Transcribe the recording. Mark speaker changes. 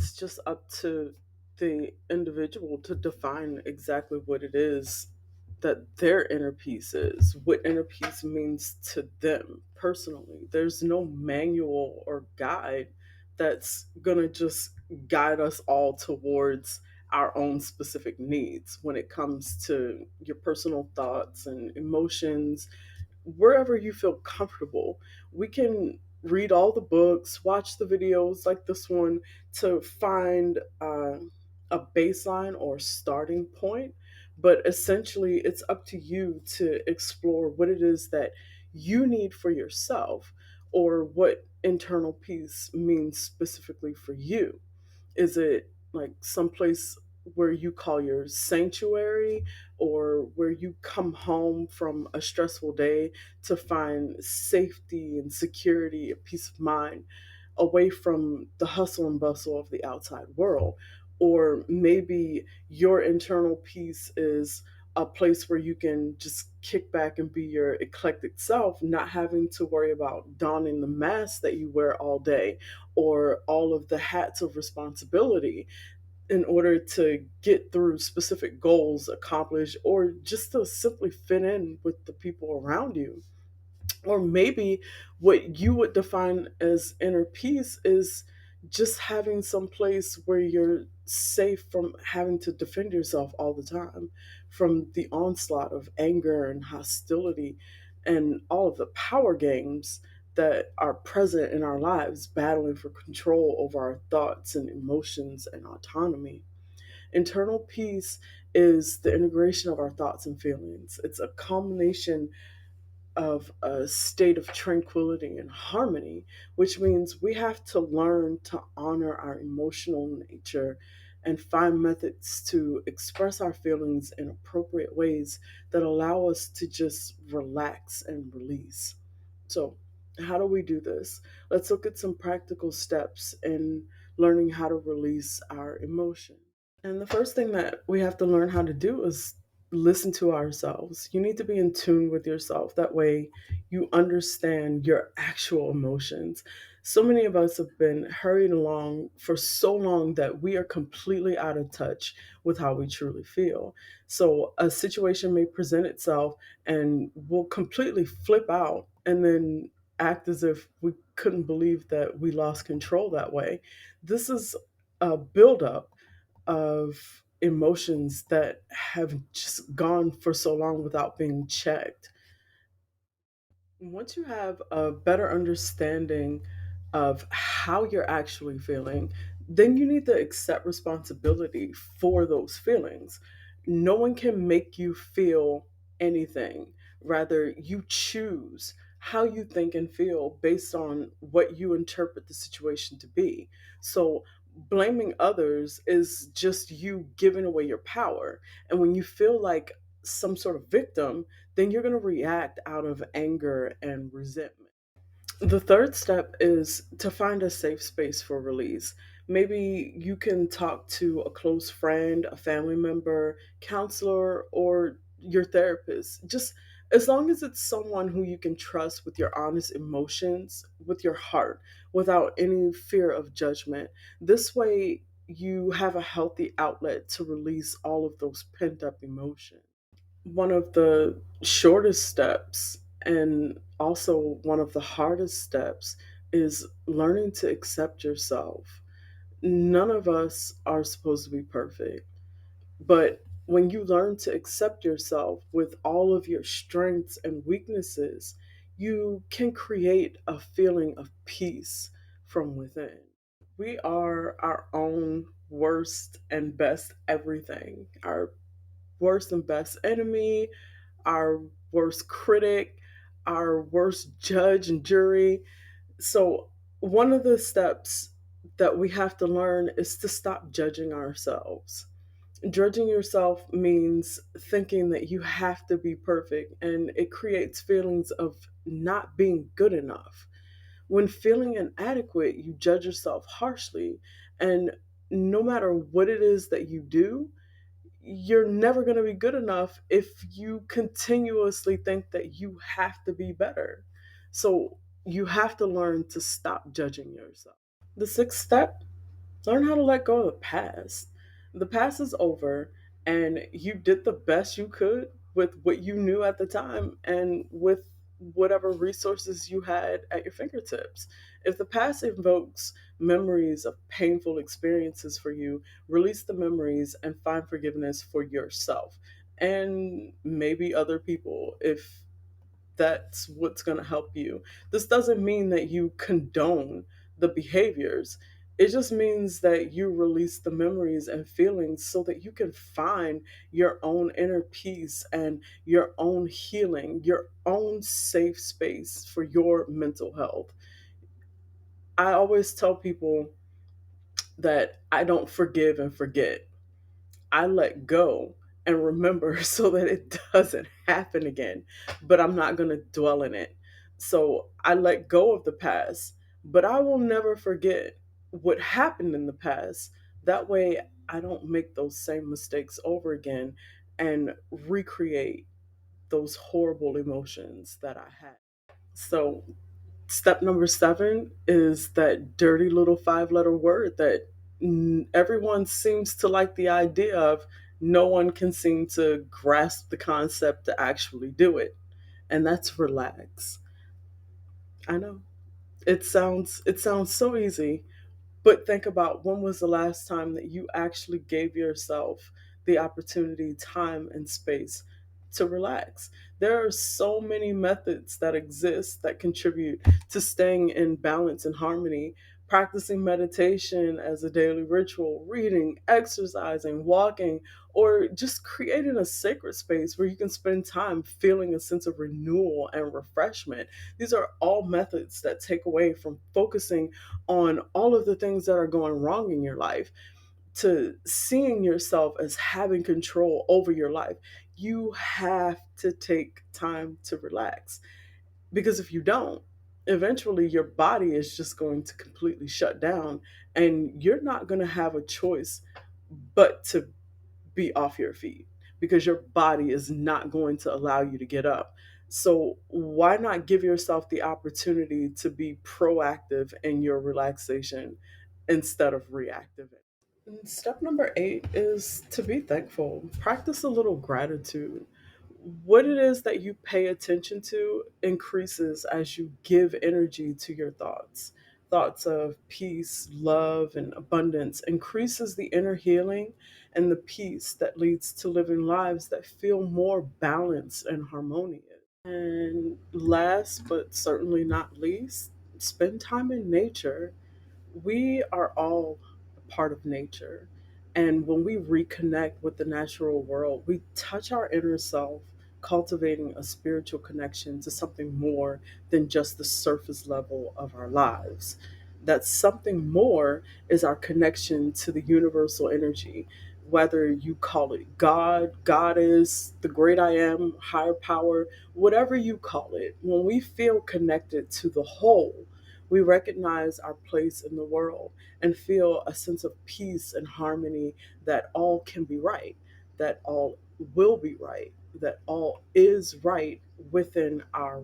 Speaker 1: it's just up to the individual to define exactly what it is that their inner peace is, what inner peace means to them personally. There's no manual or guide that's going to just guide us all towards our own specific needs when it comes to your personal thoughts and emotions. Wherever you feel comfortable, we can read all the books, watch the videos like this one to find a baseline or starting point. But essentially, it's up to you to explore what it is that you need for yourself, or what internal peace means specifically for you. Is it like someplace where you call your sanctuary, or where you come home from a stressful day to find safety and security and peace of mind away from the hustle and bustle of the outside world? Or maybe your internal peace is a place where you can just kick back and be your eclectic self, not having to worry about donning the mask that you wear all day, or all of the hats of responsibility in order to get through specific goals accomplished, or just to simply fit in with the people around you. Or maybe what you would define as inner peace is just having some place where you're safe from having to defend yourself all the time, from the onslaught of anger and hostility and all of the power games that are present in our lives, battling for control over our thoughts and emotions and autonomy. Internal peace is the integration of our thoughts and feelings. It's a culmination of a state of tranquility and harmony, which means we have to learn to honor our emotional nature and find methods to express our feelings in appropriate ways that allow us to just relax and release. So, how do we do this? Let's look at some practical steps in learning how to release our emotion. And the first thing that we have to learn how to do is listen to ourselves. You need to be in tune with yourself. That way, you understand your actual emotions. So many of us have been hurried along for so long that we are completely out of touch with how we truly feel. So, a situation may present itself and we'll completely flip out and then act as if we couldn't believe that we lost control that way. This is a buildup of emotions that have just gone for so long without being checked. Once you have a better understanding of how you're actually feeling, then you need to accept responsibility for those feelings. No one can make you feel anything. Rather, you choose how you think and feel based on what you interpret the situation to be. So, blaming others is just you giving away your power. And when you feel like some sort of victim, then you're going to react out of anger and resentment. The third step is to find a safe space for release. Maybe you can talk to a close friend, a family member, counselor, or your therapist. Just as long as it's someone who you can trust with your honest emotions, with your heart, without any fear of judgment. This way, you have a healthy outlet to release all of those pent up emotions. One of the shortest steps and also one of the hardest steps is learning to accept yourself. None of us are supposed to be perfect, but when you learn to accept yourself with all of your strengths and weaknesses, you can create a feeling of peace from within. We are our own worst and best everything. Our worst and best enemy, our worst critic, our worst judge and jury. So, one of the steps that we have to learn is to stop judging ourselves. Judging yourself means thinking that you have to be perfect, and it creates feelings of not being good enough. When feeling inadequate, you judge yourself harshly, and no matter what it is that you do, you're never going to be good enough if you continuously think that you have to be better. So you have to learn to stop judging yourself. The sixth step Learn how to let go of the past. The past is over, and you did the best you could with what you knew at the time and with whatever resources you had at your fingertips. If the past invokes memories of painful experiences for you, release the memories and find forgiveness for yourself and maybe other people if that's what's going to help you. This doesn't mean that you condone the behaviors. It just means that you release the memories and feelings so that you can find your own inner peace and your own healing, your own safe space for your mental health. I always tell people that I don't forgive and forget. I let go and remember so that it doesn't happen again, but I'm not going to dwell in it. So I let go of the past, but I will never forget what happened in the past. That way, I don't make those same mistakes over again and recreate those horrible emotions that I had. So step number 7 is that dirty little 5 letter word that everyone seems to like the idea of. No one can seem to grasp the concept to actually do it. And that's relax. I know. It sounds so easy, but think about when was the last time that you actually gave yourself the opportunity, time, and space to relax. There are so many methods that exist that contribute to staying in balance and harmony. Practicing meditation as a daily ritual, reading, exercising, walking, or just creating a sacred space where you can spend time feeling a sense of renewal and refreshment. These are all methods that take away from focusing on all of the things that are going wrong in your life to seeing yourself as having control over your life. You have to take time to relax because if you don't, eventually your body is just going to completely shut down and you're not going to have a choice but to be off your feet because your body is not going to allow you to get up. So, why not give yourself the opportunity to be proactive in your relaxation instead of reactive? And step number 8 is to be thankful. Practice a little gratitude. What it is that you pay attention to increases as you give energy to your thoughts. Thoughts of peace, love, and abundance increases the inner healing and the peace that leads to living lives that feel more balanced and harmonious. And last but certainly not least, spend time in nature. We are all a part of nature. And when we reconnect with the natural world, we touch our inner self, cultivating a spiritual connection to something more than just the surface level of our lives. That something more is our connection to the universal energy, whether you call it God, Goddess, the great I am, higher power, whatever you call it. When we feel connected to the whole, we recognize our place in the world and feel a sense of peace and harmony that all can be right, that all will be right, that all is right within our